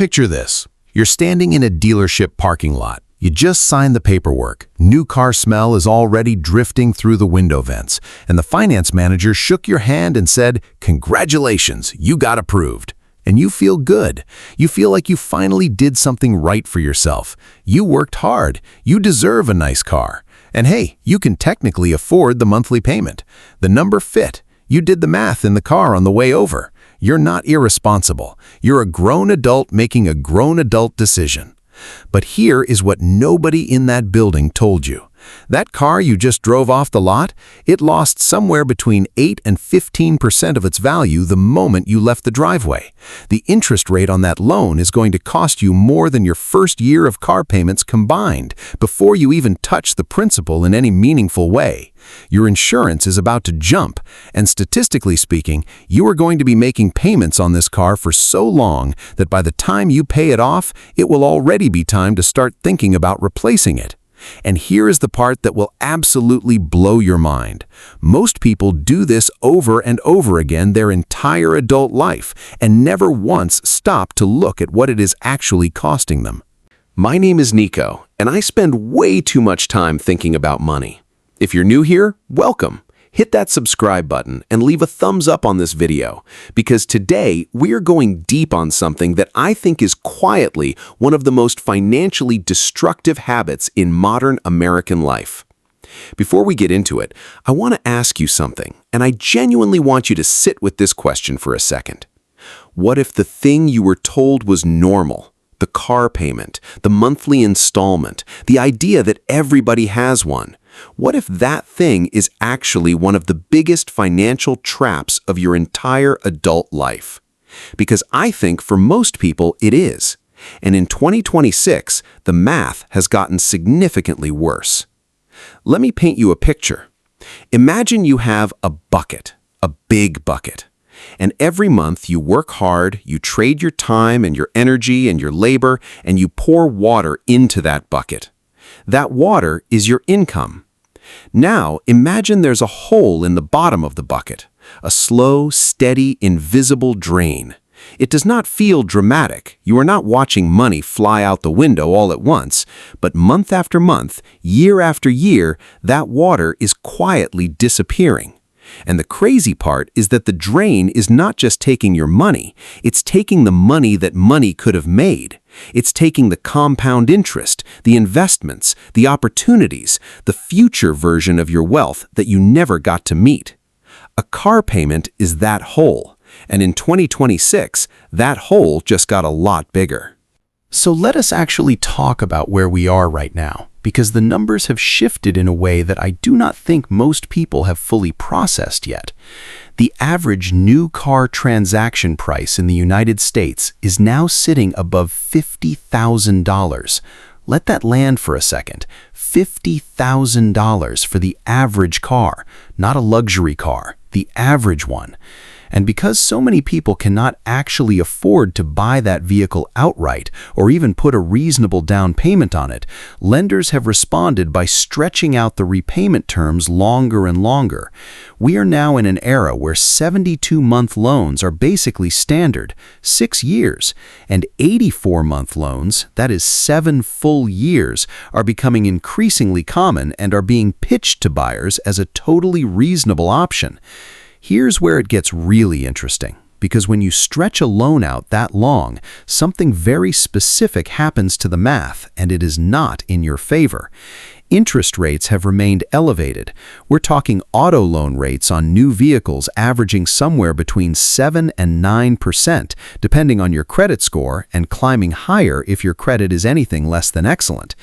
Picture this. You're standing in a dealership parking lot. You just signed the paperwork. New car smell is already drifting through the window vents, and the finance manager shook your hand and said, "Congratulations, you got approved." And you feel good. You feel like you finally did something right for yourself. You worked hard. You deserve a nice car. And hey, you can technically afford the monthly payment. The number fit. You did the math in the car on the way over. You're not irresponsible. You're a grown adult making a grown adult decision. But here is what nobody in that building told you. That car you just drove off the lot, it lost somewhere between 8 and 15% of its value the moment you left the driveway. The interest rate on that loan is going to cost you more than your first year of car payments combined before you even touch the principal in any meaningful way. Your insurance is about to jump, and statistically speaking, you are going to be making payments on this car for so long that by the time you pay it off, it will already be time to start thinking about replacing it. And here is the part that will absolutely blow your mind. Most people do this over and over again their entire adult life and never once stop to look at what it is actually costing them. My name is Nico, and I spend way too much time thinking about money. If you're new here, welcome. Hit that subscribe button and leave a thumbs up on this video, because today we are going deep on something that I think is quietly one of the most financially destructive habits in modern American life. Before we get into it, I want to ask you something, and I genuinely want you to sit with this question for a second. What if the thing you were told was normal, the car payment, the monthly installment, the idea that everybody has one, what if that thing is actually one of the biggest financial traps of your entire adult life? Because I think for most people it is. And in 2026, the math has gotten significantly worse. Let me paint you a picture. Imagine you have a bucket, a big bucket. And every month you work hard, you trade your time and your energy and your labor, and you pour water into that bucket. That water is your income. Now, imagine there's a hole in the bottom of the bucket, a slow, steady, invisible drain. It does not feel dramatic. You are not watching money fly out the window all at once, but month after month, year after year, that water is quietly disappearing. And the crazy part is that the drain is not just taking your money, it's taking the money that money could have made. It's taking the compound interest, the investments, the opportunities, the future version of your wealth that you never got to meet. A car payment is that hole, and in 2026, that hole just got a lot bigger. So let us actually talk about where we are right now, because the numbers have shifted in a way that I do not think most people have fully processed yet. The average new car transaction price in the United States is now sitting above $50,000. Let that land for a second. $50,000 for the average car, not a luxury car, the average one. And because so many people cannot actually afford to buy that vehicle outright or even put a reasonable down payment on it, lenders have responded by stretching out the repayment terms longer and longer. We are now in an era where 72-month loans are basically standard, 6 years, and 84-month loans, that is 7 full years, are becoming increasingly common and are being pitched to buyers as a totally reasonable option. Here's where it gets really interesting, because when you stretch a loan out that long, something very specific happens to the math, and it is not in your favor. Interest rates have remained elevated. We're talking auto loan rates on new vehicles averaging somewhere between 7 and 9%, depending on your credit score, and climbing higher if your credit is anything less than excellent.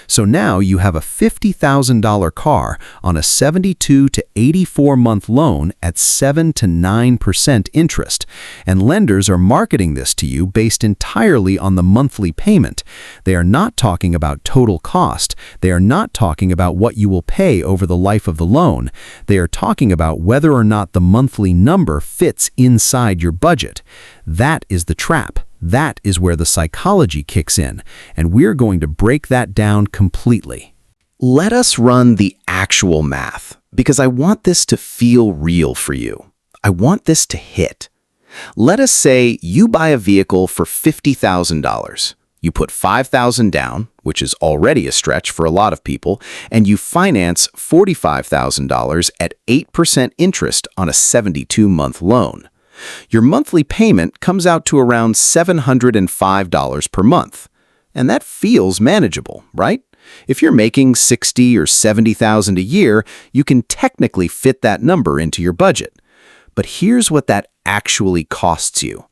So now you have a $50,000 car on a 72 to 84-month loan at 7 to 9% interest, and lenders are marketing this to you based entirely on the monthly payment. They are not talking about total cost. They are not talking about what you will pay over the life of the loan. They are talking about whether or not the monthly number fits inside your budget. That is the trap. That is where the psychology kicks in, and we're going to break that down completely. Let us run the actual math, because I want this to feel real for you. I want this to hit. Let us say you buy a vehicle for $50,000. You put $5,000 down, which is already a stretch for a lot of people, and you finance $45,000 at 8% interest on a 72-month loan. Your monthly payment comes out to around $705 per month. And that feels manageable, right? If you're making $60,000 or $70,000 a year, you can technically fit that number into your budget. But here's what that actually costs you.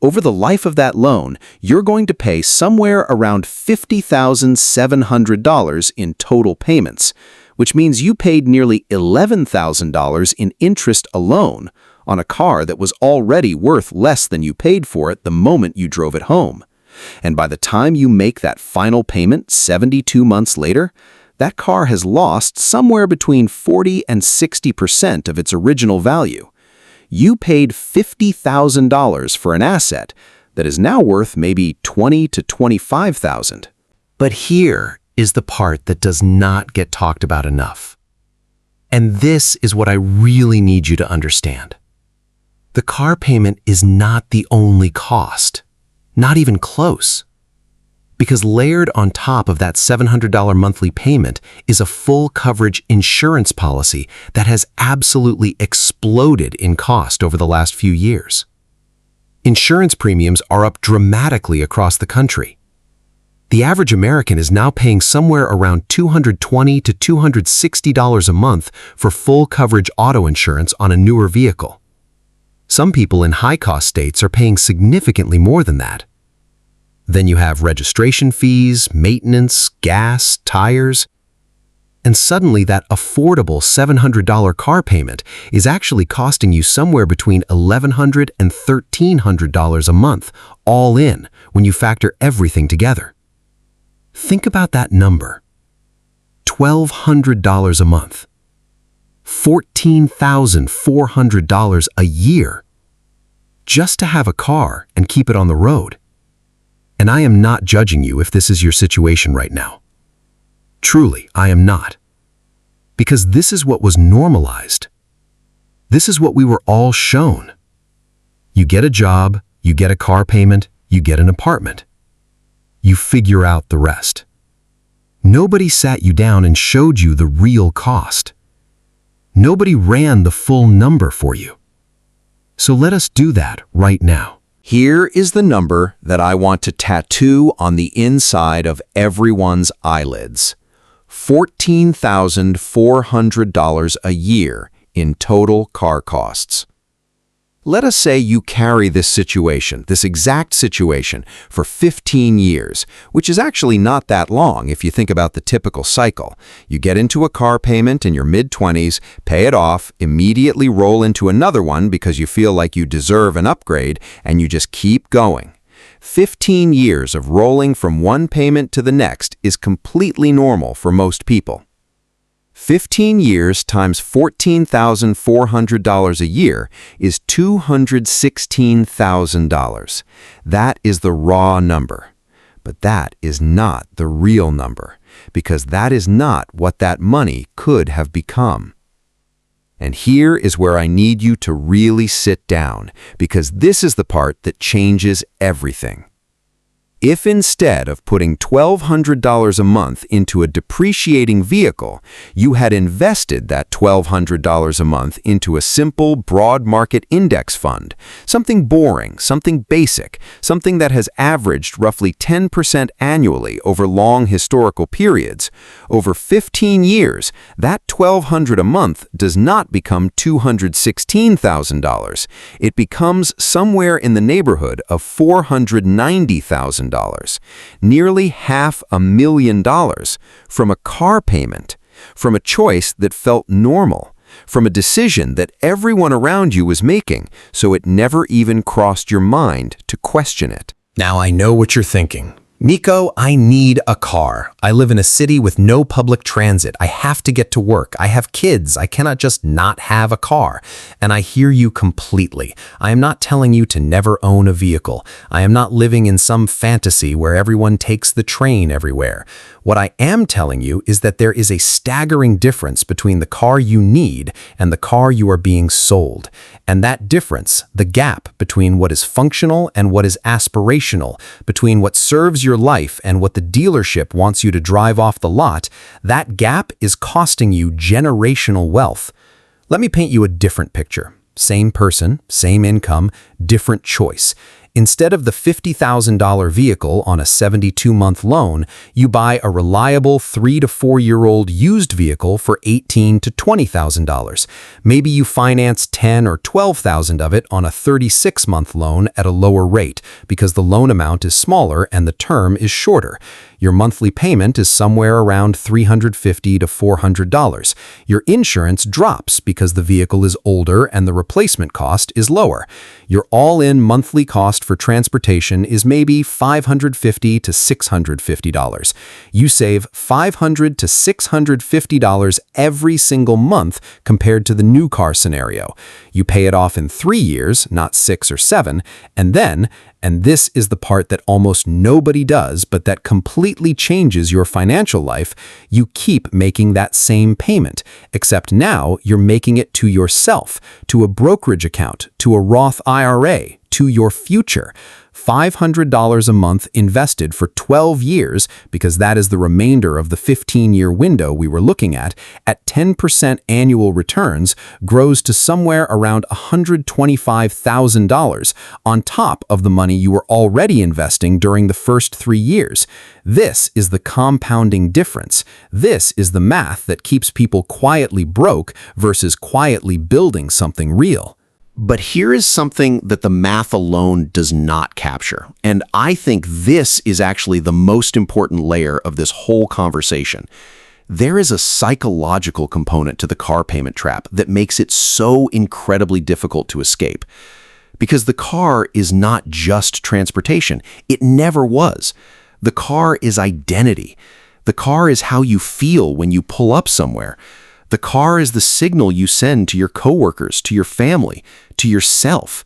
Over the life of that loan, you're going to pay somewhere around $50,700 in total payments, which means you paid nearly $11,000 in interest alone on a car that was already worth less than you paid for it the moment you drove it home. And by the time you make that final payment 72 months later, that car has lost somewhere between 40 and 60% of its original value. You paid $50,000 for an asset that is now worth maybe $20,000 to $25,000. But here is the part that does not get talked about enough. And this is what I really need you to understand. The car payment is not the only cost, not even close. Because layered on top of that $700 monthly payment is a full coverage insurance policy that has absolutely exploded in cost over the last few years. Insurance premiums are up dramatically across the country. The average American is now paying somewhere around $220 to $260 a month for full coverage auto insurance on a newer vehicle. Some people in high-cost states are paying significantly more than that. Then you have registration fees, maintenance, gas, tires, and suddenly that affordable $700 car payment is actually costing you somewhere between $1,100 and $1,300 a month, all in, when you factor everything together. Think about that number. $1,200 a month. $14,400 a year. Just to have a car and keep it on the road. And I am not judging you if this is your situation right now. Truly, I am not. Because this is what was normalized. This is what we were all shown. You get a job, you get a car payment, you get an apartment. You figure out the rest. Nobody sat you down and showed you the real cost. Nobody ran the full number for you. So let us do that right now. Here is the number that I want to tattoo on the inside of everyone's eyelids. $14,400 a year in total car costs. Let us say you carry this situation, this exact situation, for 15 years, which is actually not that long if you think about the typical cycle. You get into a car payment in your mid-20s, pay it off, immediately roll into another one because you feel like you deserve an upgrade, and you just keep going. 15 years of rolling from one payment to the next is completely normal for most people. 15 years times $14,400 a year is $216,000. That is the raw number. But that is not the real number, because that is not what that money could have become. And here is where I need you to really sit down, because this is the part that changes everything. If instead of putting $1,200 a month into a depreciating vehicle, you had invested that $1,200 a month into a simple, broad market index fund, something boring, something basic, something that has averaged roughly 10% annually over long historical periods, over 15 years, that $1,200 a month does not become $216,000. It becomes somewhere in the neighborhood of $490,000. Nearly $500,000 from a car payment, from a choice that felt normal, from a decision that everyone around you was making, so it never even crossed your mind to question it. Now I know what you're thinking. Nico, I need a car. I live in a city with no public transit. I have to get to work. I have kids. I cannot just not have a car. And I hear you completely. I am not telling you to never own a vehicle. I am not living in some fantasy where everyone takes the train everywhere. What I am telling you is that there is a staggering difference between the car you need and the car you are being sold. And that difference, the gap between what is functional and what is aspirational, between what serves your life and what the dealership wants you to drive off the lot, that gap is costing you generational wealth. Let me paint you a different picture. Same person, same income, different choice. Instead of the $50,000 vehicle on a 72-month loan, you buy a reliable 3 to 4-year-old used vehicle for $18,000 to $20,000. Maybe you finance $10,000 or $12,000 of it on a 36-month loan at a lower rate because the loan amount is smaller and the term is shorter. Your monthly payment is somewhere around $350 to $400. Your insurance drops because the vehicle is older and the replacement cost is lower. Your all-in monthly cost for transportation is maybe $550 to $650. You save $500 to $650 every single month compared to the new car scenario. You pay it off in 3 years, not 6 or 7, and then, and this is the part that almost nobody does, but that completely changes your financial life, you keep making that same payment, except now you're making it to yourself, to a brokerage account, to a Roth IRA, to your future. $500 a month invested for 12 years, because that is the remainder of the 15-year window we were looking at 10% annual returns, grows to somewhere around $125,000 on top of the money you were already investing during the first 3 years. This is the compounding difference. This is the math that keeps people quietly broke versus quietly building something real. But here is something that the math alone does not capture. And I think this is actually the most important layer of this whole conversation. There is a psychological component to the car payment trap that makes it so incredibly difficult to escape. Because the car is not just transportation. It never was. The car is identity. The car is how you feel when you pull up somewhere. The car is the signal you send to your coworkers, to your family, to yourself.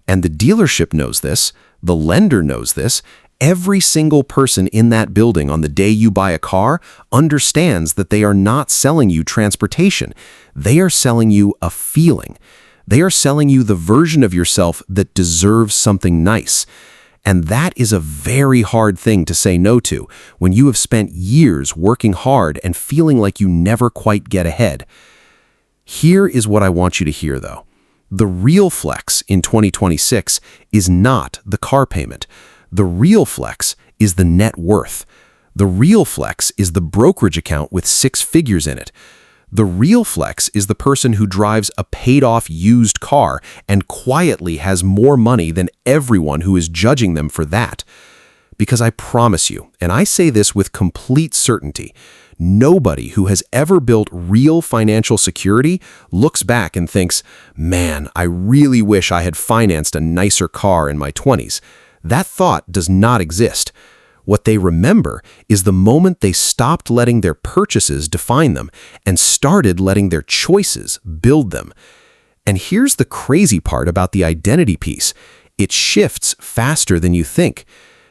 And the dealership knows this, the lender knows this. Every single person in that building on the day you buy a car understands that they are not selling you transportation. They are selling you a feeling. They are selling you the version of yourself that deserves something nice. And that is a very hard thing to say no to when you have spent years working hard and feeling like you never quite get ahead. Here is what I want you to hear, though. The real flex in 2026 is not the car payment. The real flex is the net worth. The real flex is the brokerage account with 6 figures in it. The real flex is the person who drives a paid-off used car and quietly has more money than everyone who is judging them for that. Because I promise you, and I say this with complete certainty, nobody who has ever built real financial security looks back and thinks, man, I really wish I had financed a nicer car in my 20s. That thought does not exist. What they remember is the moment they stopped letting their purchases define them and started letting their choices build them. And here's the crazy part about the identity piece. It shifts faster than you think.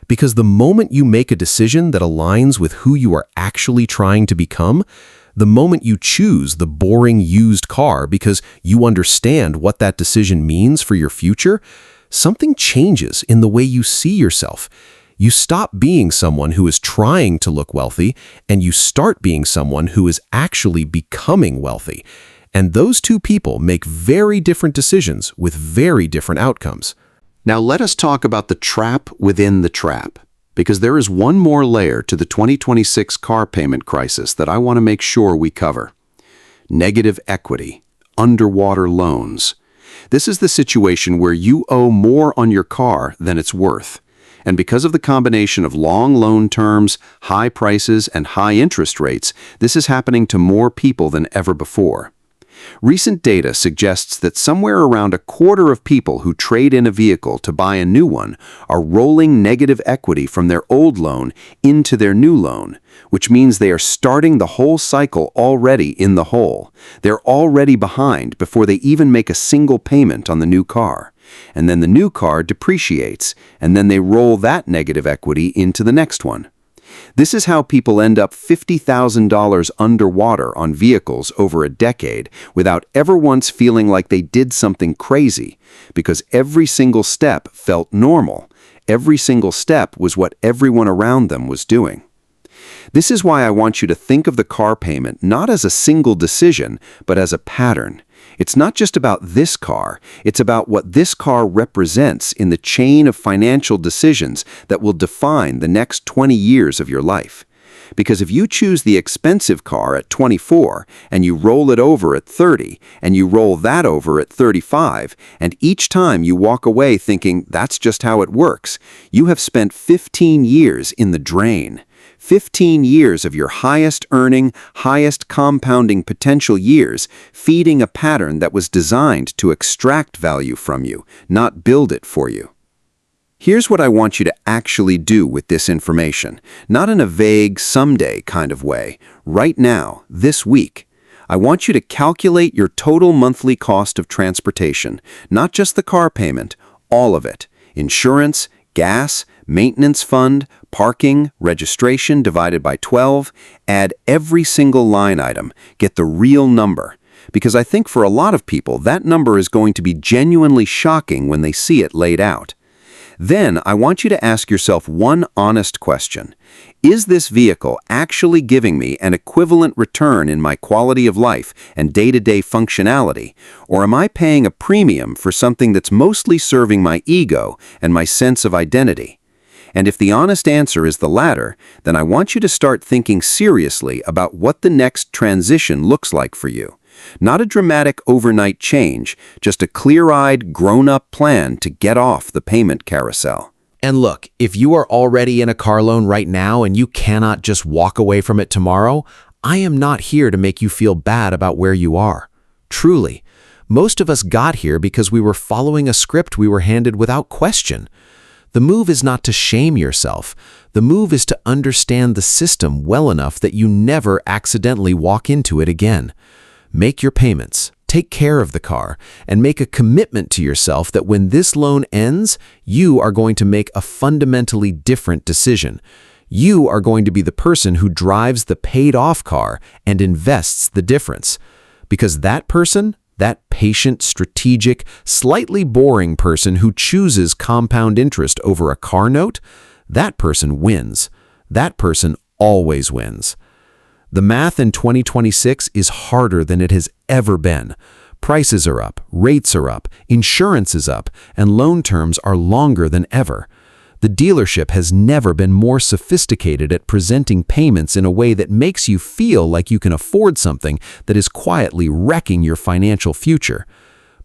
Because the moment you make a decision that aligns with who you are actually trying to become, the moment you choose the boring used car because you understand what that decision means for your future, something changes in the way you see yourself. You stop being someone who is trying to look wealthy, and you start being someone who is actually becoming wealthy. And those two people make very different decisions with very different outcomes. Now let us talk about the trap within the trap, because there is one more layer to the 2026 car payment crisis that I want to make sure we cover. Negative equity, underwater loans. This is the situation where you owe more on your car than it's worth. And because of the combination of long loan terms, high prices, and high interest rates, this is happening to more people than ever before. Recent data suggests that somewhere around a quarter of people who trade in a vehicle to buy a new one are rolling negative equity from their old loan into their new loan, which means they are starting the whole cycle already in the hole. They're already behind before they even make a single payment on the new car. And then the new car depreciates, and then they roll that negative equity into the next one. This is how people end up $50,000 underwater on vehicles over a decade without ever once feeling like they did something crazy, because every single step felt normal. Every single step was what everyone around them was doing. This is why I want you to think of the car payment not as a single decision, but as a pattern. It's not just about this car, it's about what this car represents in the chain of financial decisions that will define the next 20 years of your life. Because if you choose the expensive car at 24, and you roll it over at 30, and you roll that over at 35, and each time you walk away thinking that's just how it works, you have spent 15 years in the drain. 15 years of your highest earning, highest compounding potential years, feeding a pattern that was designed to extract value from you, not build it for you. Here's what I want you to actually do with this information, not in a vague, someday kind of way. Right now, this week, I want you to calculate your total monthly cost of transportation, not just the car payment, all of it. Insurance, gas, maintenance fund, parking, registration divided by 12, add every single line item, get the real number. Because I think for a lot of people, that number is going to be genuinely shocking when they see it laid out. Then I want you to ask yourself one honest question. Is this vehicle actually giving me an equivalent return in my quality of life and day-to-day functionality, or am I paying a premium for something that's mostly serving my ego and my sense of identity? And if the honest answer is the latter, then I want you to start thinking seriously about what the next transition looks like for you. Not a dramatic overnight change, just a clear-eyed, grown-up plan to get off the payment carousel. And look, if you are already in a car loan right now and you cannot just walk away from it tomorrow, I am not here to make you feel bad about where you are. Truly, most of us got here because we were following a script we were handed without question. The move is not to shame yourself. The move is to understand the system well enough that you never accidentally walk into it again. Make your payments, take care of the car, and make a commitment to yourself that when this loan ends, you are going to make a fundamentally different decision. You are going to be the person who drives the paid-off car and invests the difference. Because that person, that patient, strategic, slightly boring person who chooses compound interest over a car note, that person wins. That person always wins. The math in 2026 is harder than it has ever been. Prices are up, rates are up, insurance is up, and loan terms are longer than ever. The dealership has never been more sophisticated at presenting payments in a way that makes you feel like you can afford something that is quietly wrecking your financial future.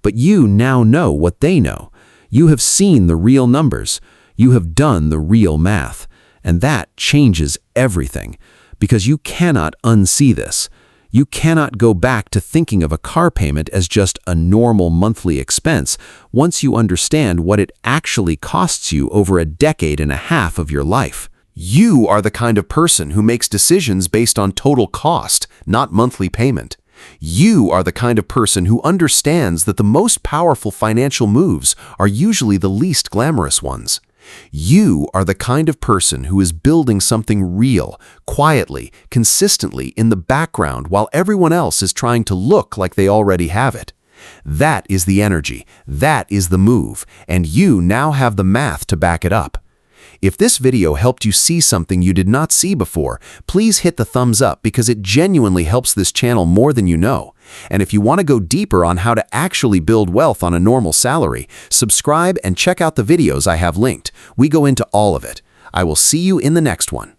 But you now know what they know. You have seen the real numbers. You have done the real math. And that changes everything. Because you cannot unsee this. You cannot go back to thinking of a car payment as just a normal monthly expense once you understand what it actually costs you over a decade and a half of your life. You are the kind of person who makes decisions based on total cost, not monthly payment. You are the kind of person who understands that the most powerful financial moves are usually the least glamorous ones. You are the kind of person who is building something real, quietly, consistently in the background while everyone else is trying to look like they already have it. That is the energy, that is the move, and you now have the math to back it up. If this video helped you see something you did not see before, please hit the thumbs up because it genuinely helps this channel more than you know. And if you want to go deeper on how to actually build wealth on a normal salary, subscribe and check out the videos I have linked. We go into all of it. I will see you in the next one.